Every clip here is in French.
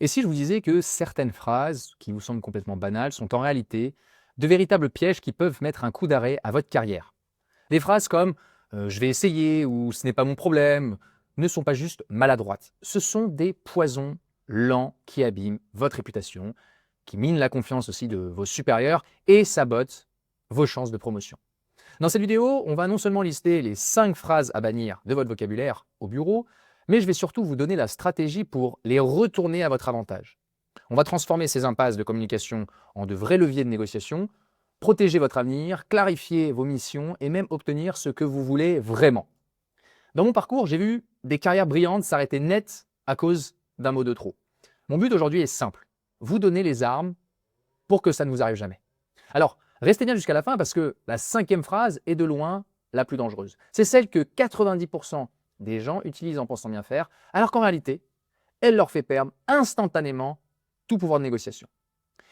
Et si je vous disais que certaines phrases, qui vous semblent complètement banales, sont en réalité de véritables pièges qui peuvent mettre un coup d'arrêt à votre carrière? Des phrases comme je vais essayer ou ce n'est pas mon problème ne sont pas juste maladroites. Ce sont des poisons lents qui abîment votre réputation, qui minent la confiance aussi de vos supérieurs et sabotent vos chances de promotion. Dans cette vidéo, on va non seulement lister les 5 phrases à bannir de votre vocabulaire au bureau, mais je vais surtout vous donner la stratégie pour les retourner à votre avantage. On va transformer ces impasses de communication en de vrais leviers de négociation, protéger votre avenir, clarifier vos missions et même obtenir ce que vous voulez vraiment. Dans mon parcours, j'ai vu des carrières brillantes s'arrêter net à cause d'un mot de trop. Mon but aujourd'hui est simple, vous donner les armes pour que ça ne vous arrive jamais. Alors, restez bien jusqu'à la fin parce que la 5e phrase est de loin la plus dangereuse. C'est celle que 90% des gens utilisent en pensant bien faire, alors qu'en réalité, elle leur fait perdre instantanément tout pouvoir de négociation.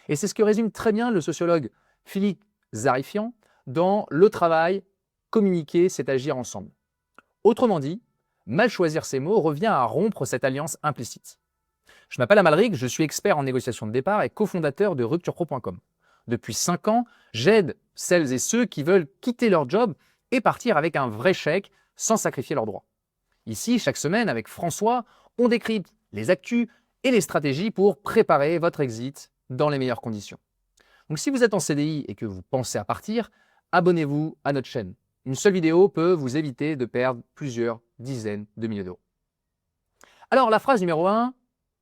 Et c'est ce que résume très bien le sociologue Philippe Zarifian dans Le travail, communiquer, c'est agir ensemble. Autrement dit, mal choisir ses mots revient à rompre cette alliance implicite. Je m'appelle Amalric, je suis expert en négociation de départ et cofondateur de rupturepro.com. Depuis 5 ans, j'aide celles et ceux qui veulent quitter leur job et partir avec un vrai chèque sans sacrifier leurs droits. Ici, chaque semaine, avec François, on décrypte les actus et les stratégies pour préparer votre exit dans les meilleures conditions. Donc si vous êtes en CDI et que vous pensez à partir, abonnez-vous à notre chaîne. Une seule vidéo peut vous éviter de perdre plusieurs dizaines de milliers d'euros. Alors la phrase numéro 1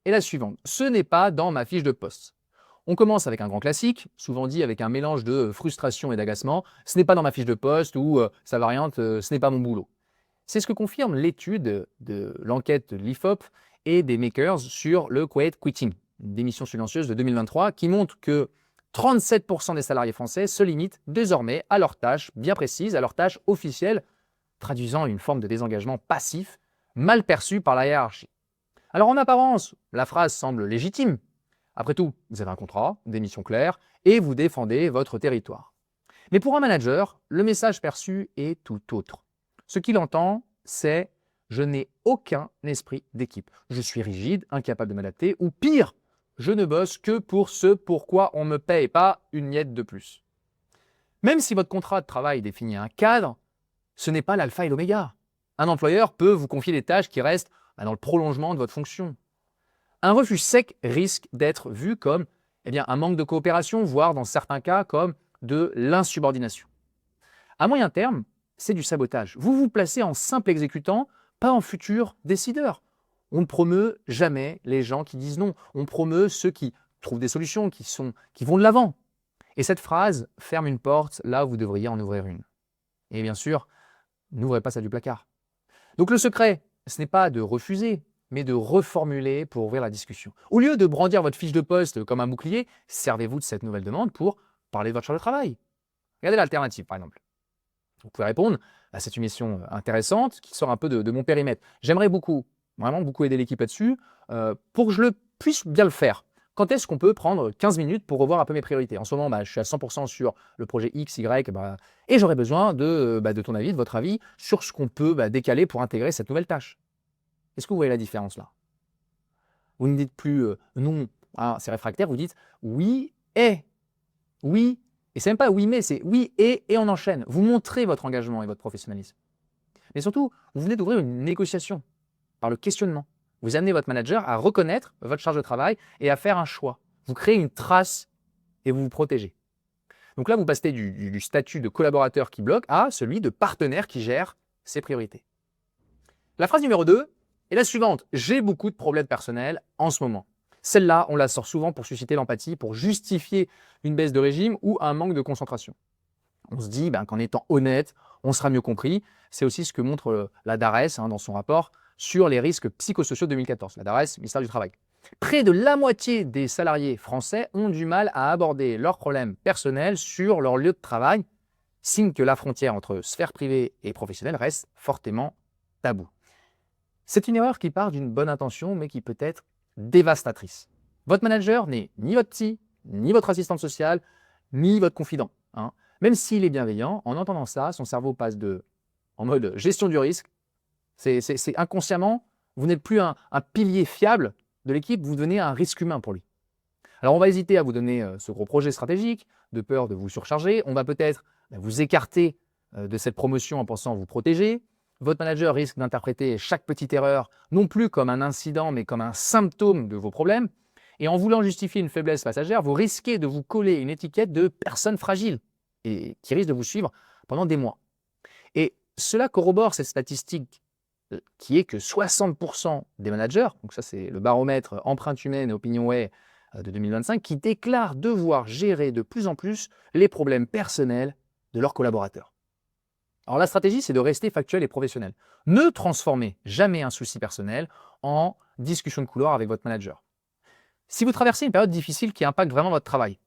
est la suivante. Ce n'est pas dans ma fiche de poste. On commence avec un grand classique, souvent dit avec un mélange de frustration et d'agacement. Ce n'est pas dans ma fiche de poste ou sa variante, ce n'est pas mon boulot. C'est ce que confirme l'étude de l'enquête de l'IFOP et des makers sur le quiet quitting, une démission silencieuse de 2023 qui montre que 37% des salariés français se limitent désormais à leurs tâches bien précises, à leurs tâches officielles, traduisant une forme de désengagement passif mal perçu par la hiérarchie. Alors en apparence, la phrase semble légitime. Après tout, vous avez un contrat, des missions claires, et vous défendez votre territoire. Mais pour un manager, le message perçu est tout autre. Ce qu'il entend, c'est « je n'ai aucun esprit d'équipe. Je suis rigide, incapable de m'adapter, ou pire, je ne bosse que pour ce pourquoi on me paye, pas une miette de plus. » Même si votre contrat de travail définit un cadre, ce n'est pas l'alpha et l'oméga. Un employeur peut vous confier des tâches qui restent dans le prolongement de votre fonction. Un refus sec risque d'être vu comme un manque de coopération, voire dans certains cas comme de l'insubordination. À moyen terme, c'est du sabotage. Vous vous placez en simple exécutant, pas en futur décideur. On ne promeut jamais les gens qui disent non. On promeut ceux qui trouvent des solutions, qui vont de l'avant. Et cette phrase ferme une porte là où vous devriez en ouvrir une. Et bien sûr, n'ouvrez pas ça du placard. Donc le secret, ce n'est pas de refuser, mais de reformuler pour ouvrir la discussion. Au lieu de brandir votre fiche de poste comme un bouclier, servez-vous de cette nouvelle demande pour parler de votre charge de travail. Regardez l'alternative, par exemple. Vous pouvez répondre, c'est une mission intéressante qui sort un peu de mon périmètre. J'aimerais beaucoup, vraiment beaucoup aider l'équipe là-dessus pour que je puisse bien le faire. Quand est-ce qu'on peut prendre 15 minutes pour revoir un peu mes priorités? En ce moment, je suis à 100% sur le projet X, Y, et j'aurais besoin de ton avis, de votre avis, sur ce qu'on peut décaler pour intégrer cette nouvelle tâche. Est-ce que vous voyez la différence là? Vous ne dites plus non, c'est réfractaire, vous dites oui et. Oui, et c'est même pas oui mais, c'est oui et on enchaîne. Vous montrez votre engagement et votre professionnalisme. Mais surtout, vous venez d'ouvrir une négociation par le questionnement. Vous amenez votre manager à reconnaître votre charge de travail et à faire un choix. Vous créez une trace et vous vous protégez. Donc là, vous passez du statut de collaborateur qui bloque à celui de partenaire qui gère ses priorités. La phrase numéro 2 est la suivante. J'ai beaucoup de problèmes personnels en ce moment. Celle-là, on la sort souvent pour susciter l'empathie, pour justifier une baisse de régime ou un manque de concentration. On se dit qu'en étant honnête, on sera mieux compris. C'est aussi ce que montre la DARES dans son rapport sur les risques psychosociaux 2014, la DARES, ministère du Travail. Près de la moitié des salariés français ont du mal à aborder leurs problèmes personnels sur leur lieu de travail, signe que la frontière entre sphère privée et professionnelle reste fortement taboue. C'est une erreur qui part d'une bonne intention, mais qui peut être dévastatrice. Votre manager n'est ni votre psy, ni votre assistante sociale, ni votre confident. Même s'il est bienveillant, en entendant ça, son cerveau passe en mode gestion du risque. C'est inconsciemment, vous n'êtes plus un pilier fiable de l'équipe, vous devenez un risque humain pour lui. Alors on va hésiter à vous donner ce gros projet stratégique, de peur de vous surcharger. On va peut-être vous écarter de cette promotion en pensant vous protéger. Votre manager risque d'interpréter chaque petite erreur non plus comme un incident, mais comme un symptôme de vos problèmes. Et en voulant justifier une faiblesse passagère, vous risquez de vous coller une étiquette de personne fragile et qui risque de vous suivre pendant des mois. Et cela corrobore cette statistique qui est que 60% des managers, donc ça c'est le baromètre empreinte humaine et OpinionWay de 2025, qui déclarent devoir gérer de plus en plus les problèmes personnels de leurs collaborateurs. Alors la stratégie, c'est de rester factuel et professionnel. Ne transformez jamais un souci personnel en discussion de couloir avec votre manager. Si vous traversez une période difficile qui impacte vraiment votre travail,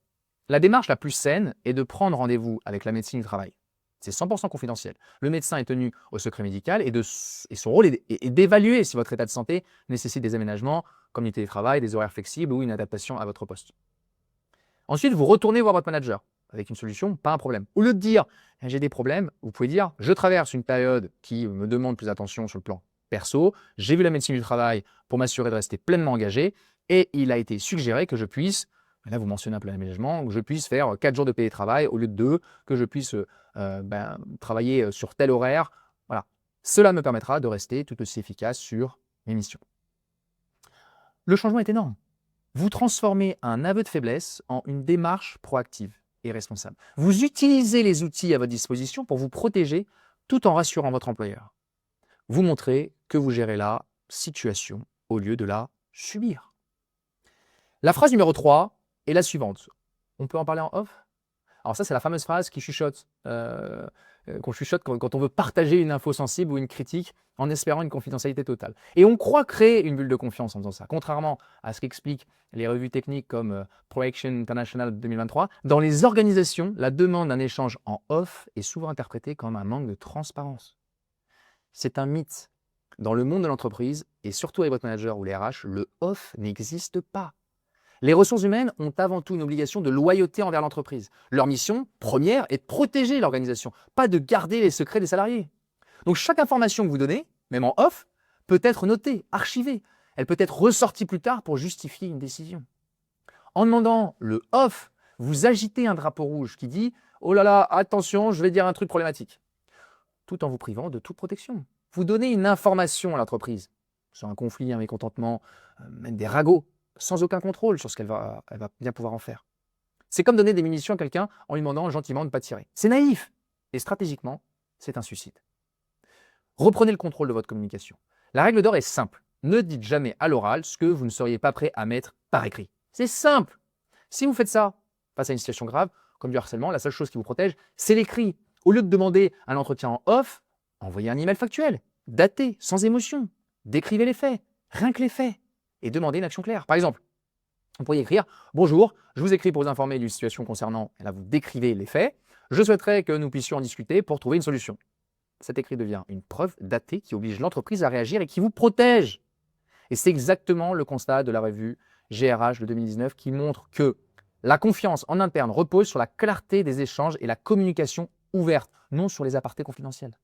la démarche la plus saine est de prendre rendez-vous avec la médecine du travail. C'est 100% confidentiel. Le médecin est tenu au secret médical et son rôle est d'évaluer si votre état de santé nécessite des aménagements, comme du télétravail, des horaires flexibles ou une adaptation à votre poste. Ensuite, vous retournez voir votre manager avec une solution, pas un problème. Au lieu de dire « j'ai des problèmes », vous pouvez dire « je traverse une période qui me demande plus d'attention sur le plan perso, j'ai vu la médecine du travail pour m'assurer de rester pleinement engagé et il a été suggéré que je puisse… » Là, vous mentionnez un plan d'aménagement, que je puisse faire 4 jours de télétravail au lieu de 2, que je puisse travailler sur tel horaire. Voilà. Cela me permettra de rester tout aussi efficace sur mes missions. Le changement est énorme. Vous transformez un aveu de faiblesse en une démarche proactive et responsable. Vous utilisez les outils à votre disposition pour vous protéger tout en rassurant votre employeur. Vous montrez que vous gérez la situation au lieu de la subir. La phrase numéro 3 est la suivante. On peut en parler en off? Alors ça, c'est la fameuse phrase qu'on chuchote quand on veut partager une info sensible ou une critique en espérant une confidentialité totale. Et on croit créer une bulle de confiance en faisant ça. Contrairement à ce qu'expliquent les revues techniques comme ProAction International 2023, dans les organisations, la demande d'un échange en off est souvent interprétée comme un manque de transparence. C'est un mythe. Dans le monde de l'entreprise, et surtout avec votre manager ou les RH, le off n'existe pas. Les ressources humaines ont avant tout une obligation de loyauté envers l'entreprise. Leur mission première est de protéger l'organisation, pas de garder les secrets des salariés. Donc chaque information que vous donnez, même en off, peut être notée, archivée. Elle peut être ressortie plus tard pour justifier une décision. En demandant le off, vous agitez un drapeau rouge qui dit « Oh là là, attention, je vais dire un truc problématique », tout en vous privant de toute protection. Vous donnez une information à l'entreprise sur un conflit, un mécontentement, même des ragots, sans aucun contrôle sur ce qu'elle va bien pouvoir en faire. C'est comme donner des munitions à quelqu'un en lui demandant gentiment de ne pas tirer. C'est naïf et stratégiquement, c'est un suicide. Reprenez le contrôle de votre communication. La règle d'or est simple. Ne dites jamais à l'oral ce que vous ne seriez pas prêt à mettre par écrit. C'est simple. Si vous faites ça face à une situation grave, comme du harcèlement, la seule chose qui vous protège, c'est l'écrit. Au lieu de demander un entretien en off, envoyez un email factuel, daté, sans émotion. Décrivez les faits, rien que les faits. Et demander une action claire. Par exemple, vous pourriez écrire « Bonjour, je vous écris pour vous informer d'une situation concernant… » Et là, vous décrivez les faits. « Je souhaiterais que nous puissions en discuter pour trouver une solution. » Cet écrit devient une preuve datée qui oblige l'entreprise à réagir et qui vous protège. Et c'est exactement le constat de la revue GRH de 2019 qui montre que la confiance en interne repose sur la clarté des échanges et la communication ouverte, non sur les apartés confidentiels.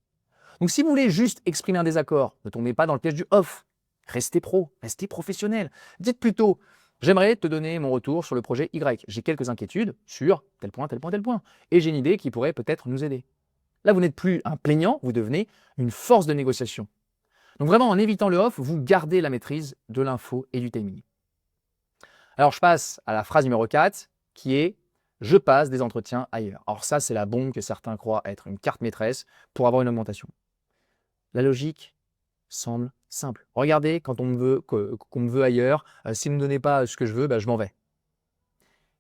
Donc si vous voulez juste exprimer un désaccord, ne tombez pas dans le piège du off. Restez pro, restez professionnel. Dites plutôt « J'aimerais te donner mon retour sur le projet Y. J'ai quelques inquiétudes sur tel point, tel point, tel point. Et j'ai une idée qui pourrait peut-être nous aider. » Là, vous n'êtes plus un plaignant, vous devenez une force de négociation. Donc vraiment, en évitant le off, vous gardez la maîtrise de l'info et du timing. Alors, je passe à la phrase numéro 4, qui est « Je passe des entretiens ailleurs ». Alors ça, c'est la bombe que certains croient être une carte maîtresse pour avoir une augmentation. La logique semble simple. Regardez, quand on qu'on me veut ailleurs, si vous ne me donnez pas ce que je veux, je m'en vais.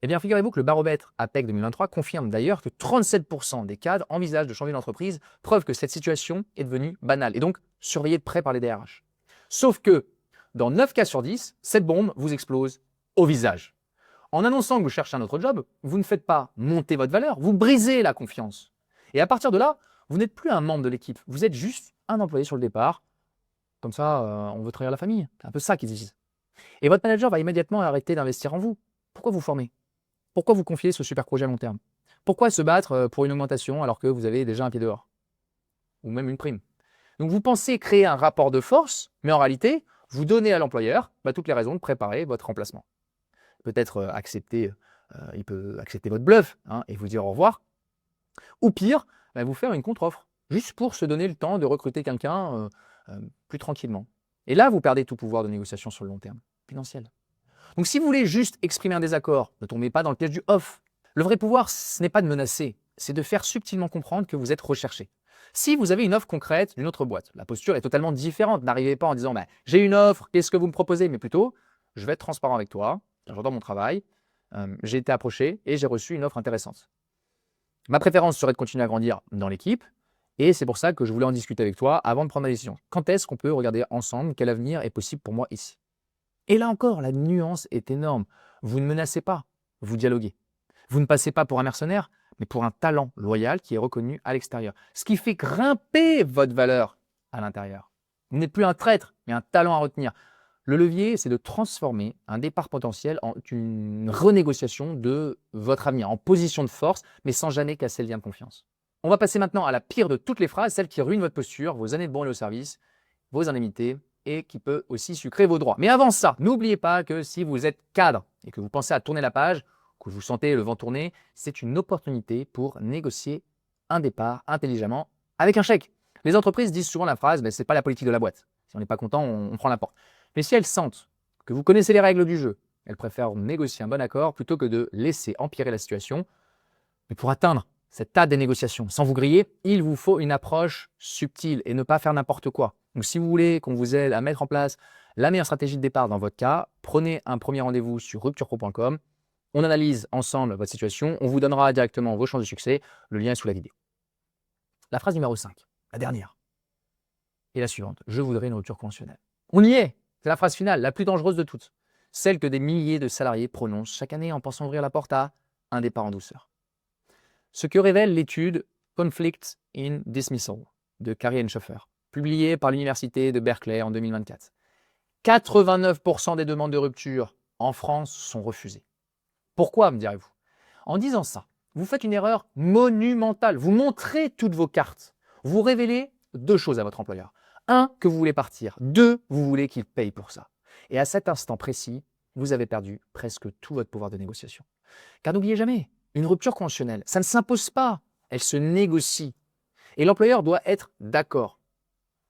Eh bien, figurez-vous que le baromètre APEC 2023 confirme d'ailleurs que 37% des cadres envisagent de changer d'entreprise, preuve que cette situation est devenue banale et donc surveillée de près par les DRH. Sauf que, dans 9 cas sur 10, cette bombe vous explose au visage. En annonçant que vous cherchez un autre job, vous ne faites pas monter votre valeur, vous brisez la confiance. Et à partir de là, vous n'êtes plus un membre de l'équipe, vous êtes juste un employé sur le départ. Comme ça, on veut trahir la famille. C'est un peu ça qu'ils disent. Et votre manager va immédiatement arrêter d'investir en vous. Pourquoi vous former? Pourquoi vous confier ce super projet à long terme? Pourquoi se battre pour une augmentation alors que vous avez déjà un pied dehors? Ou même une prime? Donc vous pensez créer un rapport de force, mais en réalité, vous donnez à l'employeur toutes les raisons de préparer votre remplacement. Peut-être il peut accepter votre bluff et vous dire au revoir. Ou pire, vous faire une contre-offre, juste pour se donner le temps de recruter quelqu'un plus tranquillement. Et là, vous perdez tout pouvoir de négociation sur le long terme, financier. Donc si vous voulez juste exprimer un désaccord, ne tombez pas dans le piège du off. Le vrai pouvoir, ce n'est pas de menacer, c'est de faire subtilement comprendre que vous êtes recherché. Si vous avez une offre concrète d'une autre boîte, la posture est totalement différente. N'arrivez pas en disant j'ai une offre, qu'est-ce que vous me proposez? Mais plutôt, je vais être transparent avec toi, j'adore mon travail, j'ai été approché et j'ai reçu une offre intéressante. Ma préférence serait de continuer à grandir dans l'équipe et c'est pour ça que je voulais en discuter avec toi avant de prendre ma décision. Quand est-ce qu'on peut regarder ensemble quel avenir est possible pour moi ici? Et là encore, la nuance est énorme. Vous ne menacez pas, vous dialoguez. Vous ne passez pas pour un mercenaire, mais pour un talent loyal qui est reconnu à l'extérieur. Ce qui fait grimper votre valeur à l'intérieur. Vous n'êtes plus un traître, mais un talent à retenir. Le levier, c'est de transformer un départ potentiel en une renégociation de votre avenir, en position de force, mais sans jamais casser le lien de confiance. On va passer maintenant à la pire de toutes les phrases, celle qui ruine votre posture, vos années de bon et au service, vos indemnités, et qui peut aussi sucrer vos droits. Mais avant ça, n'oubliez pas que si vous êtes cadre et que vous pensez à tourner la page, que vous sentez le vent tourner, c'est une opportunité pour négocier un départ intelligemment avec un chèque. Les entreprises disent souvent la phrase ce n'est pas la politique de la boîte. Si on n'est pas content, on prend la porte. Mais si elles sentent que vous connaissez les règles du jeu, elles préfèrent négocier un bon accord plutôt que de laisser empirer la situation. Mais pour atteindre cette table des négociations, sans vous griller, il vous faut une approche subtile et ne pas faire n'importe quoi. Donc si vous voulez qu'on vous aide à mettre en place la meilleure stratégie de départ dans votre cas, prenez un premier rendez-vous sur rupturepro.com. On analyse ensemble votre situation, on vous donnera directement vos chances de succès. Le lien est sous la vidéo. La phrase numéro 5, la dernière, est la suivante. Je voudrais une rupture conventionnelle. On y est. C'est la phrase finale, la plus dangereuse de toutes. Celle que des milliers de salariés prononcent chaque année en pensant ouvrir la porte à un départ en douceur. Ce que révèle l'étude Conflict in Dismissal de Carrie Schoffer, publiée par l'Université de Berkeley en 2024. 89% des demandes de rupture en France sont refusées. Pourquoi, me direz-vous? En disant ça, vous faites une erreur monumentale. Vous montrez toutes vos cartes. Vous révélez deux choses à votre employeur. Un, que vous voulez partir. Deux, vous voulez qu'il paye pour ça. Et à cet instant précis, vous avez perdu presque tout votre pouvoir de négociation. Car n'oubliez jamais, une rupture conventionnelle, ça ne s'impose pas, elle se négocie. Et l'employeur doit être d'accord.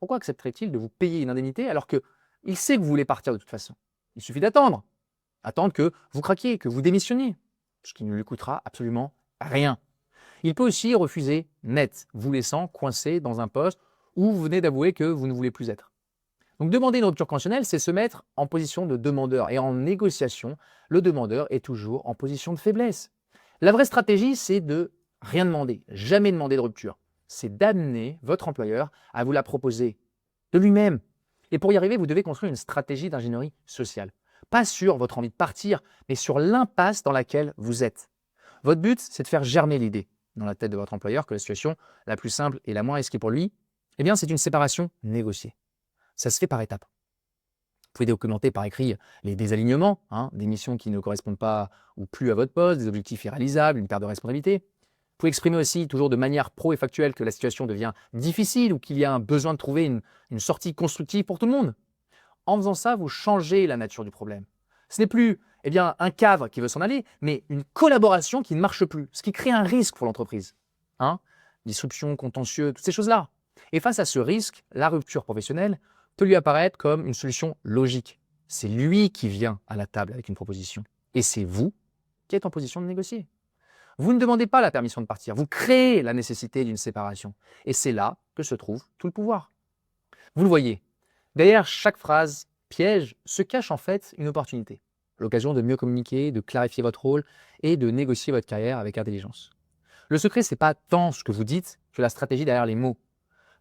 Pourquoi accepterait-il de vous payer une indemnité alors qu'il sait que vous voulez partir de toute façon? Il suffit d'attendre. Attendre que vous craquiez, que vous démissionniez, ce qui ne lui coûtera absolument rien. Il peut aussi refuser net, vous laissant coincé dans un poste où vous venez d'avouer que vous ne voulez plus être. Donc demander une rupture conventionnelle, c'est se mettre en position de demandeur. Et en négociation, le demandeur est toujours en position de faiblesse. La vraie stratégie, c'est de rien demander, jamais demander de rupture. C'est d'amener votre employeur à vous la proposer de lui-même. Et pour y arriver, vous devez construire une stratégie d'ingénierie sociale. Pas sur votre envie de partir, mais sur l'impasse dans laquelle vous êtes. Votre but, c'est de faire germer l'idée dans la tête de votre employeur que la situation la plus simple et la moins risquée pour lui, c'est une séparation négociée. Ça se fait par étapes. Vous pouvez documenter par écrit les désalignements, des missions qui ne correspondent pas ou plus à votre poste, des objectifs irréalisables, une perte de responsabilité. Vous pouvez exprimer aussi toujours de manière pro et factuelle que la situation devient difficile ou qu'il y a un besoin de trouver une sortie constructive pour tout le monde. En faisant ça, vous changez la nature du problème. Ce n'est plus un cadre qui veut s'en aller, mais une collaboration qui ne marche plus, ce qui crée un risque pour l'entreprise. Disruption, contentieux, toutes ces choses-là. Et face à ce risque, la rupture professionnelle peut lui apparaître comme une solution logique. C'est lui qui vient à la table avec une proposition. Et c'est vous qui êtes en position de négocier. Vous ne demandez pas la permission de partir, vous créez la nécessité d'une séparation. Et c'est là que se trouve tout le pouvoir. Vous le voyez, derrière chaque phrase piège se cache en fait une opportunité. L'occasion de mieux communiquer, de clarifier votre rôle et de négocier votre carrière avec intelligence. Le secret, ce n'est pas tant ce que vous dites que la stratégie derrière les mots.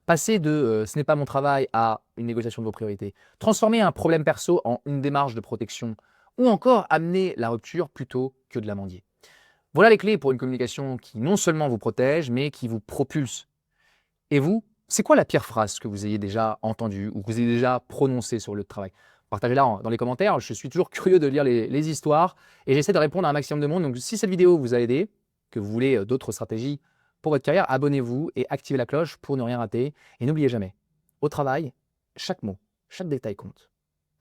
Passer de ce n'est pas mon travail à une négociation de vos priorités. Transformer un problème perso en une démarche de protection. Ou encore amener la rupture plutôt que de l'amendier. Voilà les clés pour une communication qui non seulement vous protège, mais qui vous propulse. Et vous, c'est quoi la pire phrase que vous ayez déjà entendue ou que vous ayez déjà prononcée sur le lieu de travail? Partagez-la dans les commentaires, je suis toujours curieux de lire les histoires et j'essaie de répondre à un maximum de monde. Donc si cette vidéo vous a aidé, que vous voulez d'autres stratégies pour votre carrière, abonnez-vous et activez la cloche pour ne rien rater. Et n'oubliez jamais, au travail, chaque mot, chaque détail compte.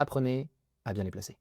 apprenez à bien les placer.